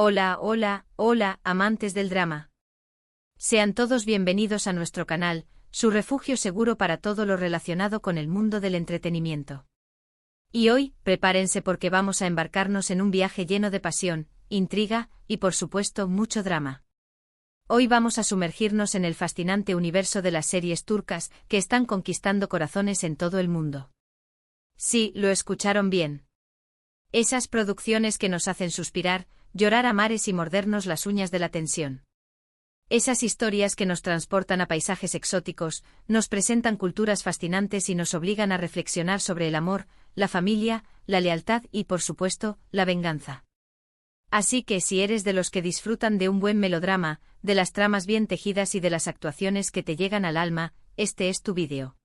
Hola, hola, hola, amantes del drama. Sean todos bienvenidos a nuestro canal, su refugio seguro para todo lo relacionado con el mundo del entretenimiento. Y hoy, prepárense porque vamos a embarcarnos en un viaje lleno de pasión, intriga y por supuesto mucho drama. Hoy vamos a sumergirnos en el fascinante universo de las series turcas que están conquistando corazones en todo el mundo. Sí, lo escucharon bien. Esas producciones que nos hacen suspirar, llorar a mares y mordernos las uñas de la tensión. Esas historias que nos transportan a paisajes exóticos, nos presentan culturas fascinantes y nos obligan a reflexionar sobre el amor, la familia, la lealtad y, por supuesto, la venganza. Así que si eres de los que disfrutan de un buen melodrama, de las tramas bien tejidas y de las actuaciones que te llegan al alma, este es tu vídeo.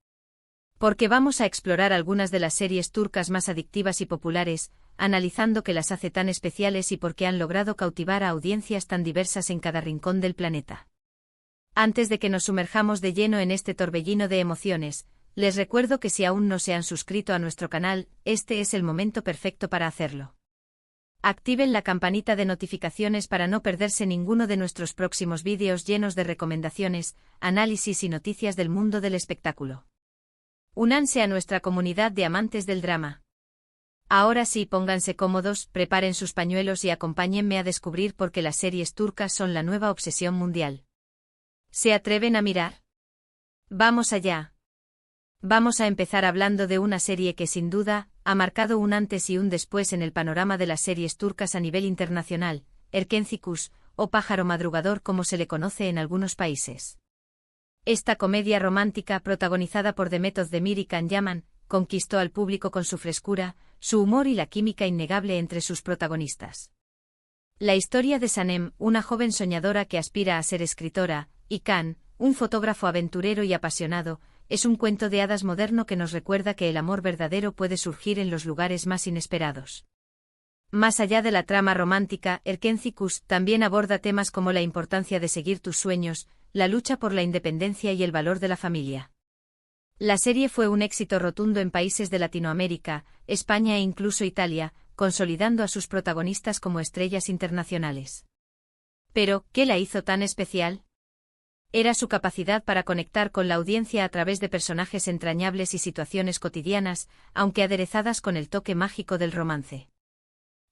Porque vamos a explorar algunas de las series turcas más adictivas y populares, analizando qué las hace tan especiales y por qué han logrado cautivar a audiencias tan diversas en cada rincón del planeta. Antes de que nos sumerjamos de lleno en este torbellino de emociones, les recuerdo que si aún no se han suscrito a nuestro canal, este es el momento perfecto para hacerlo. Activen la campanita de notificaciones para no perderse ninguno de nuestros próximos vídeos llenos de recomendaciones, análisis y noticias del mundo del espectáculo. Únanse a nuestra comunidad de amantes del drama. Ahora sí, pónganse cómodos, preparen sus pañuelos y acompáñenme a descubrir por qué las series turcas son la nueva obsesión mundial. ¿Se atreven a mirar? ¡Vamos allá! Vamos a empezar hablando de una serie que sin duda ha marcado un antes y un después en el panorama de las series turcas a nivel internacional, Erkenci Kuş, o Pájaro Madrugador como se le conoce en algunos países. Esta comedia romántica protagonizada por Demet Özdemir y Can Yaman, conquistó al público con su frescura, su humor y la química innegable entre sus protagonistas. La historia de Sanem, una joven soñadora que aspira a ser escritora, y Can, un fotógrafo aventurero y apasionado, es un cuento de hadas moderno que nos recuerda que el amor verdadero puede surgir en los lugares más inesperados. Más allá de la trama romántica, Erkenci Kuş también aborda temas como la importancia de seguir tus sueños, la lucha por la independencia y el valor de la familia. La serie fue un éxito rotundo en países de Latinoamérica, España e incluso Italia, consolidando a sus protagonistas como estrellas internacionales. Pero, ¿qué la hizo tan especial? Era su capacidad para conectar con la audiencia a través de personajes entrañables y situaciones cotidianas, aunque aderezadas con el toque mágico del romance.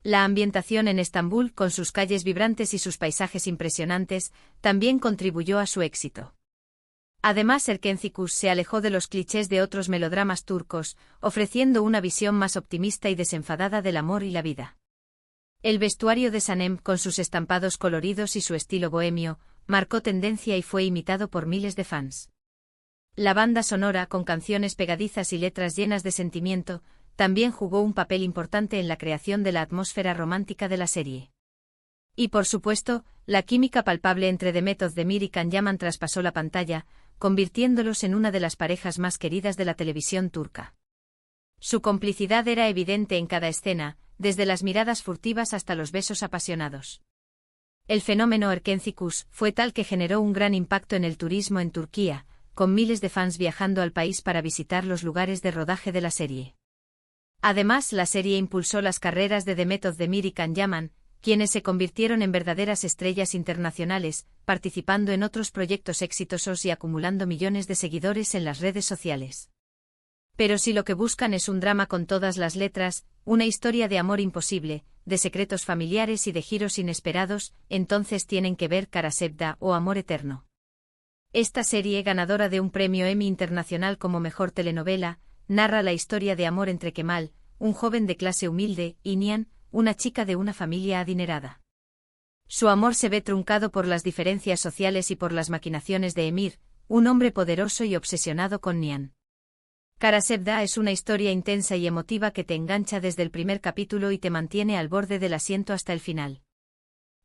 La ambientación en Estambul, con sus calles vibrantes y sus paisajes impresionantes, también contribuyó a su éxito. Además, Erkenci Kuş se alejó de los clichés de otros melodramas turcos, ofreciendo una visión más optimista y desenfadada del amor y la vida. El vestuario de Sanem, con sus estampados coloridos y su estilo bohemio, marcó tendencia y fue imitado por miles de fans. La banda sonora, con canciones pegadizas y letras llenas de sentimiento, también jugó un papel importante en la creación de la atmósfera romántica de la serie. Y por supuesto, la química palpable entre Demet Özdemir y Can Yaman traspasó la pantalla, convirtiéndolos en una de las parejas más queridas de la televisión turca. Su complicidad era evidente en cada escena, desde las miradas furtivas hasta los besos apasionados. El fenómeno Erkenci Kuş fue tal que generó un gran impacto en el turismo en Turquía, con miles de fans viajando al país para visitar los lugares de rodaje de la serie. Además, la serie impulsó las carreras de Demet Özdemir y Can Yaman, quienes se convirtieron en verdaderas estrellas internacionales, participando en otros proyectos exitosos y acumulando millones de seguidores en las redes sociales. Pero si lo que buscan es un drama con todas las letras, una historia de amor imposible, de secretos familiares y de giros inesperados, entonces tienen que ver Kara Sevda o Amor Eterno. Esta serie, ganadora de un premio Emmy Internacional como mejor telenovela, narra la historia de amor entre Kemal, un joven de clase humilde, y Nihan, una chica de una familia adinerada. Su amor se ve truncado por las diferencias sociales y por las maquinaciones de Emir, un hombre poderoso y obsesionado con Nihan. Kara Sevda es una historia intensa y emotiva que te engancha desde el primer capítulo y te mantiene al borde del asiento hasta el final.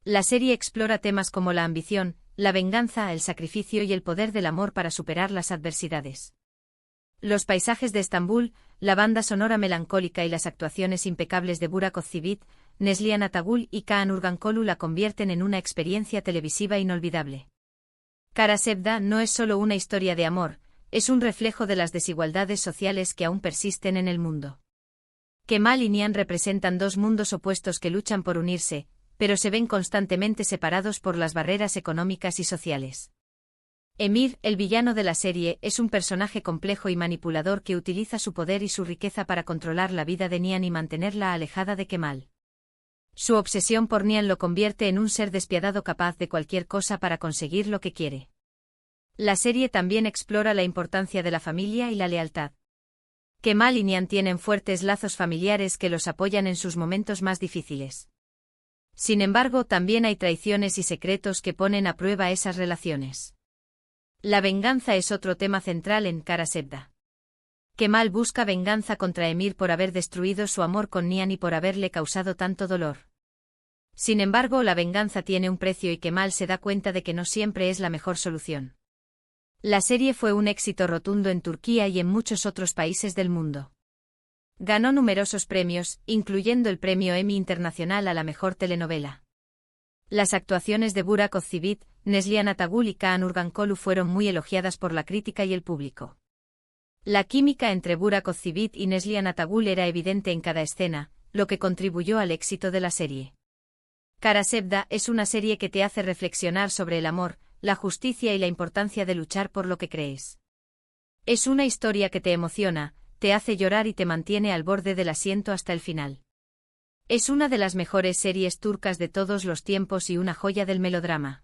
La serie explora temas como la ambición, la venganza, el sacrificio y el poder del amor para superar las adversidades. Los paisajes de Estambul, la banda sonora melancólica y las actuaciones impecables de Burak Özçivit, Neslihan Atagul y Kaan Urgankolu la convierten en una experiencia televisiva inolvidable. Kara Sevda no es solo una historia de amor, es un reflejo de las desigualdades sociales que aún persisten en el mundo. Kemal y Nihan representan dos mundos opuestos que luchan por unirse, pero se ven constantemente separados por las barreras económicas y sociales. Emir, el villano de la serie, es un personaje complejo y manipulador que utiliza su poder y su riqueza para controlar la vida de Nian y mantenerla alejada de Kemal. Su obsesión por Nian lo convierte en un ser despiadado capaz de cualquier cosa para conseguir lo que quiere. La serie también explora la importancia de la familia y la lealtad. Kemal y Nian tienen fuertes lazos familiares que los apoyan en sus momentos más difíciles. Sin embargo, también hay traiciones y secretos que ponen a prueba esas relaciones. La venganza es otro tema central en Kara Sevda. Kemal busca venganza contra Emir por haber destruido su amor con Nian y por haberle causado tanto dolor. Sin embargo, la venganza tiene un precio y Kemal se da cuenta de que no siempre es la mejor solución. La serie fue un éxito rotundo en Turquía y en muchos otros países del mundo. Ganó numerosos premios, incluyendo el premio Emmy Internacional a la mejor telenovela. Las actuaciones de Burak Özçivit, Neslihan Atagül y Kaan Urgankolu fueron muy elogiadas por la crítica y el público. La química entre Burak Özçivit y Neslihan Atagül era evidente en cada escena, lo que contribuyó al éxito de la serie. Kara Sevda es una serie que te hace reflexionar sobre el amor, la justicia y la importancia de luchar por lo que crees. Es una historia que te emociona, te hace llorar y te mantiene al borde del asiento hasta el final. Es una de las mejores series turcas de todos los tiempos y una joya del melodrama.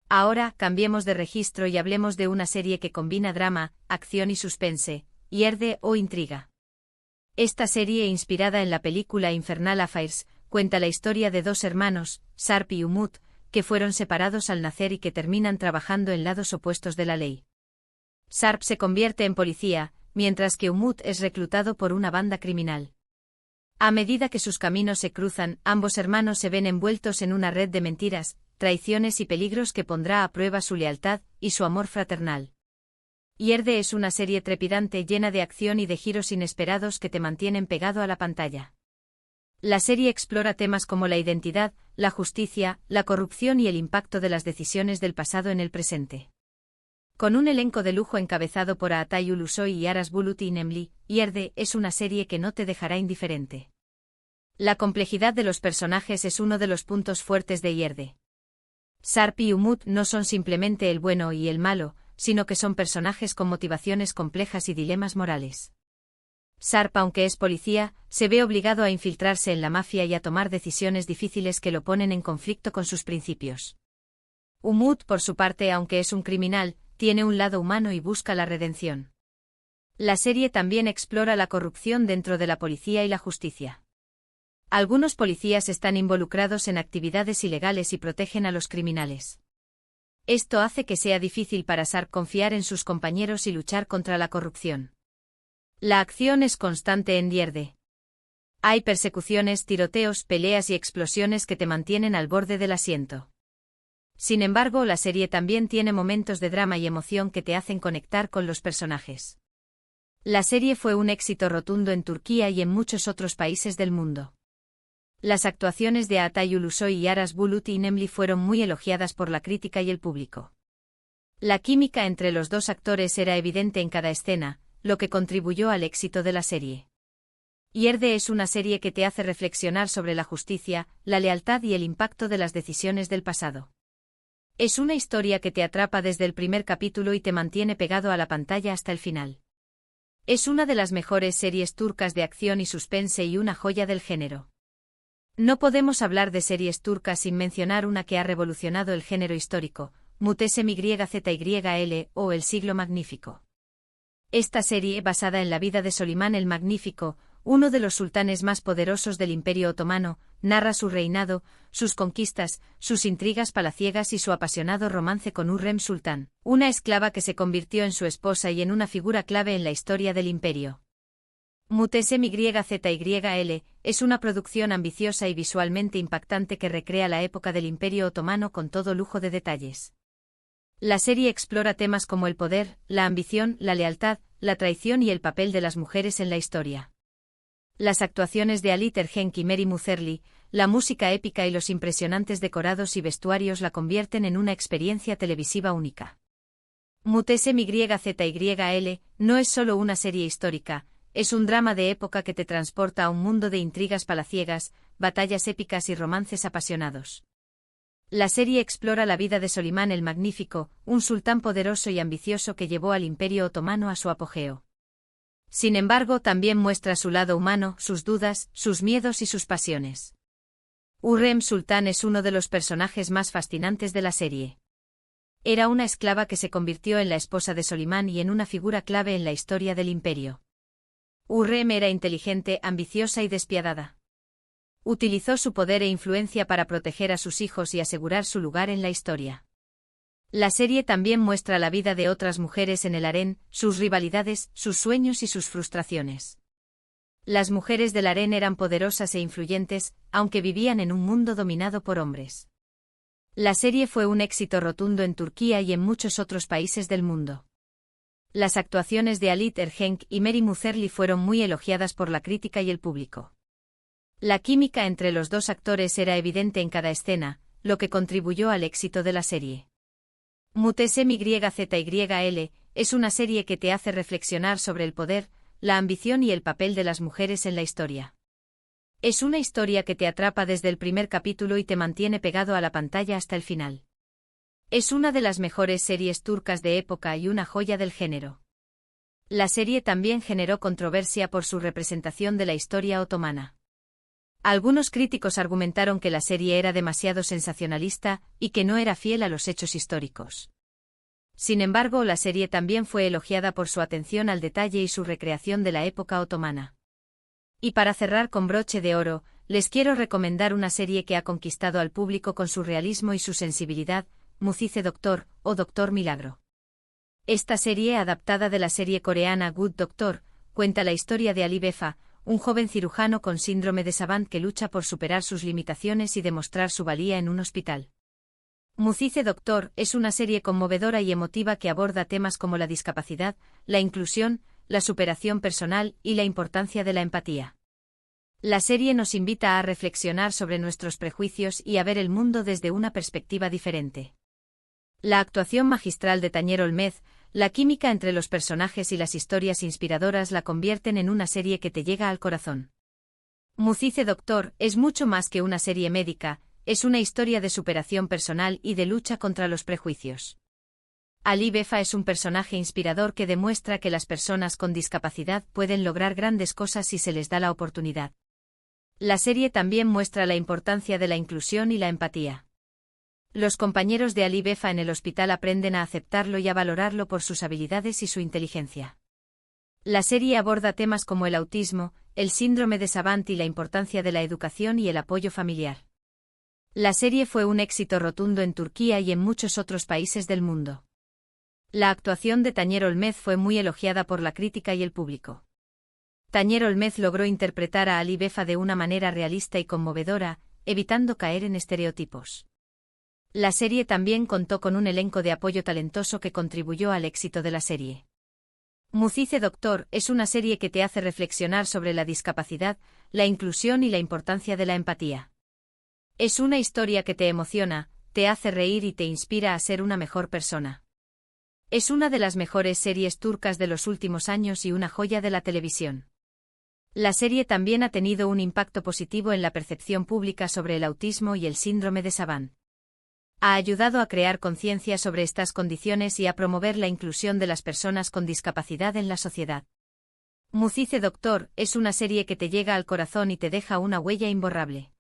Ahora, cambiemos de registro y hablemos de una serie que combina drama, acción y suspense, Yerde o intriga. Esta serie, inspirada en la película Infernal Affairs, cuenta la historia de dos hermanos, Sarp y Umut, que fueron separados al nacer y que terminan trabajando en lados opuestos de la ley. Sarp se convierte en policía, mientras que Umut es reclutado por una banda criminal. A medida que sus caminos se cruzan, ambos hermanos se ven envueltos en una red de mentiras, traiciones y peligros que pondrá a prueba su lealtad y su amor fraternal. Yerde es una serie trepidante llena de acción y de giros inesperados que te mantienen pegado a la pantalla. La serie explora temas como la identidad, la justicia, la corrupción y el impacto de las decisiones del pasado en el presente. Con un elenco de lujo encabezado por Atay Ulusoy y Aras Bulut İynemli, Yerde es una serie que no te dejará indiferente. La complejidad de los personajes es uno de los puntos fuertes de Yerde. Sarp y Umut no son simplemente el bueno y el malo, sino que son personajes con motivaciones complejas y dilemas morales. Sarp, aunque es policía, se ve obligado a infiltrarse en la mafia y a tomar decisiones difíciles que lo ponen en conflicto con sus principios. Umut, por su parte, aunque es un criminal, tiene un lado humano y busca la redención. La serie también explora la corrupción dentro de la policía y la justicia. Algunos policías están involucrados en actividades ilegales y protegen a los criminales. Esto hace que sea difícil para Sarp confiar en sus compañeros y luchar contra la corrupción. La acción es constante en Yerde. Hay persecuciones, tiroteos, peleas y explosiones que te mantienen al borde del asiento. Sin embargo, la serie también tiene momentos de drama y emoción que te hacen conectar con los personajes. La serie fue un éxito rotundo en Turquía y en muchos otros países del mundo. Las actuaciones de Atay Ulusoy y Aras Bulut İynemli fueron muy elogiadas por la crítica y el público. La química entre los dos actores era evidente en cada escena, lo que contribuyó al éxito de la serie. Yerde es una serie que te hace reflexionar sobre la justicia, la lealtad y el impacto de las decisiones del pasado. Es una historia que te atrapa desde el primer capítulo y te mantiene pegado a la pantalla hasta el final. Es una de las mejores series turcas de acción y suspense y una joya del género. No podemos hablar de series turcas sin mencionar una que ha revolucionado el género histórico, Muhteşem Yzyl o El Siglo Magnífico. Esta serie, basada en la vida de Solimán el Magnífico, uno de los sultanes más poderosos del Imperio Otomano, narra su reinado, sus conquistas, sus intrigas palaciegas y su apasionado romance con Hürrem Sultán, una esclava que se convirtió en su esposa y en una figura clave en la historia del imperio. Muhteşem Yzyl es una producción ambiciosa y visualmente impactante que recrea la época del Imperio Otomano con todo lujo de detalles. La serie explora temas como el poder, la ambición, la lealtad, la traición y el papel de las mujeres en la historia. Las actuaciones de Ali Tergenk y Mary Muzerli, la música épica y los impresionantes decorados y vestuarios la convierten en una experiencia televisiva única. Muhteşem Yzyl no es solo una serie histórica, es un drama de época que te transporta a un mundo de intrigas palaciegas, batallas épicas y romances apasionados. La serie explora la vida de Solimán el Magnífico, un sultán poderoso y ambicioso que llevó al Imperio Otomano a su apogeo. Sin embargo, también muestra su lado humano, sus dudas, sus miedos y sus pasiones. Hürrem Sultán es uno de los personajes más fascinantes de la serie. Era una esclava que se convirtió en la esposa de Solimán y en una figura clave en la historia del imperio. Hürrem era inteligente, ambiciosa y despiadada. Utilizó su poder e influencia para proteger a sus hijos y asegurar su lugar en la historia. La serie también muestra la vida de otras mujeres en el harén, sus rivalidades, sus sueños y sus frustraciones. Las mujeres del harén eran poderosas e influyentes, aunque vivían en un mundo dominado por hombres. La serie fue un éxito rotundo en Turquía y en muchos otros países del mundo. Las actuaciones de Halit Ergenç y Mary Muzerli fueron muy elogiadas por la crítica y el público. La química entre los dos actores era evidente en cada escena, lo que contribuyó al éxito de la serie. Muhteşem Yüzyl es una serie que te hace reflexionar sobre el poder, la ambición y el papel de las mujeres en la historia. Es una historia que te atrapa desde el primer capítulo y te mantiene pegado a la pantalla hasta el final. Es una de las mejores series turcas de época y una joya del género. La serie también generó controversia por su representación de la historia otomana. Algunos críticos argumentaron que la serie era demasiado sensacionalista y que no era fiel a los hechos históricos. Sin embargo, la serie también fue elogiada por su atención al detalle y su recreación de la época otomana. Y para cerrar con broche de oro, les quiero recomendar una serie que ha conquistado al público con su realismo y su sensibilidad, Mucize Doctor, o Doctor Milagro. Esta serie, adaptada de la serie coreana Good Doctor, cuenta la historia de Ali Befa, un joven cirujano con síndrome de Savant que lucha por superar sus limitaciones y demostrar su valía en un hospital. Mucize Doctor es una serie conmovedora y emotiva que aborda temas como la discapacidad, la inclusión, la superación personal y la importancia de la empatía. La serie nos invita a reflexionar sobre nuestros prejuicios y a ver el mundo desde una perspectiva diferente. La actuación magistral de Tañer Olmez, la química entre los personajes y las historias inspiradoras la convierten en una serie que te llega al corazón. Mucize Doctor es mucho más que una serie médica, es una historia de superación personal y de lucha contra los prejuicios. Ali Befa es un personaje inspirador que demuestra que las personas con discapacidad pueden lograr grandes cosas si se les da la oportunidad. La serie también muestra la importancia de la inclusión y la empatía. Los compañeros de Ali Befa en el hospital aprenden a aceptarlo y a valorarlo por sus habilidades y su inteligencia. La serie aborda temas como el autismo, el síndrome de Savant y la importancia de la educación y el apoyo familiar. La serie fue un éxito rotundo en Turquía y en muchos otros países del mundo. La actuación de Tañer Olmez fue muy elogiada por la crítica y el público. Tañer Olmez logró interpretar a Ali Befa de una manera realista y conmovedora, evitando caer en estereotipos. La serie también contó con un elenco de apoyo talentoso que contribuyó al éxito de la serie. Mucize Doctor es una serie que te hace reflexionar sobre la discapacidad, la inclusión y la importancia de la empatía. Es una historia que te emociona, te hace reír y te inspira a ser una mejor persona. Es una de las mejores series turcas de los últimos años y una joya de la televisión. La serie también ha tenido un impacto positivo en la percepción pública sobre el autismo y el síndrome de Savant. Ha ayudado a crear conciencia sobre estas condiciones y a promover la inclusión de las personas con discapacidad en la sociedad. Mucize Doctor es una serie que te llega al corazón y te deja una huella imborrable.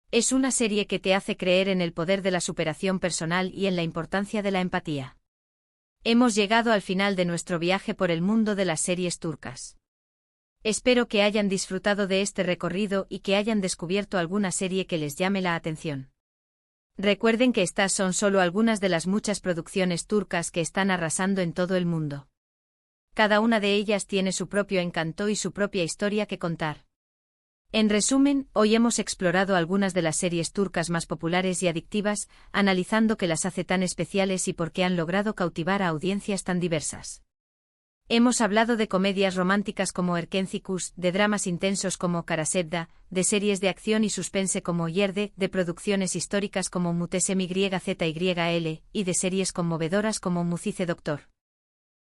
Es una serie que te hace creer en el poder de la superación personal y en la importancia de la empatía. Hemos llegado al final de nuestro viaje por el mundo de las series turcas. Espero que hayan disfrutado de este recorrido y que hayan descubierto alguna serie que les llame la atención. Recuerden que estas son solo algunas de las muchas producciones turcas que están arrasando en todo el mundo. Cada una de ellas tiene su propio encanto y su propia historia que contar. En resumen, hoy hemos explorado algunas de las series turcas más populares y adictivas, analizando qué las hace tan especiales y por qué han logrado cautivar a audiencias tan diversas. Hemos hablado de comedias románticas como Erkenci, de dramas intensos como Karasevda, de series de acción y suspense como Yerde, de producciones históricas como Muhteşem Yüzyl y de series conmovedoras como Mucize Doctor.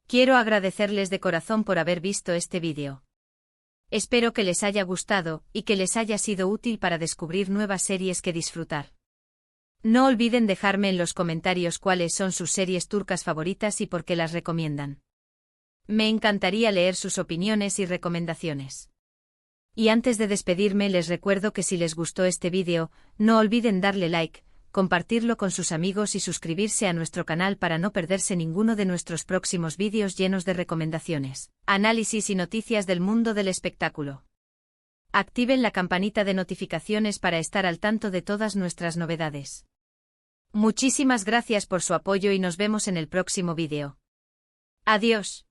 Quiero agradecerles de corazón por haber visto este vídeo. Espero que les haya gustado y que les haya sido útil para descubrir nuevas series que disfrutar. No olviden dejarme en los comentarios cuáles son sus series turcas favoritas y por qué las recomiendan. Me encantaría leer sus opiniones y recomendaciones. Y antes de despedirme les recuerdo que si les gustó este vídeo, no olviden darle like, compartirlo con sus amigos y suscribirse a nuestro canal para no perderse ninguno de nuestros próximos vídeos llenos de recomendaciones, análisis y noticias del mundo del espectáculo. Activen la campanita de notificaciones para estar al tanto de todas nuestras novedades. Muchísimas gracias por su apoyo y nos vemos en el próximo vídeo. Adiós.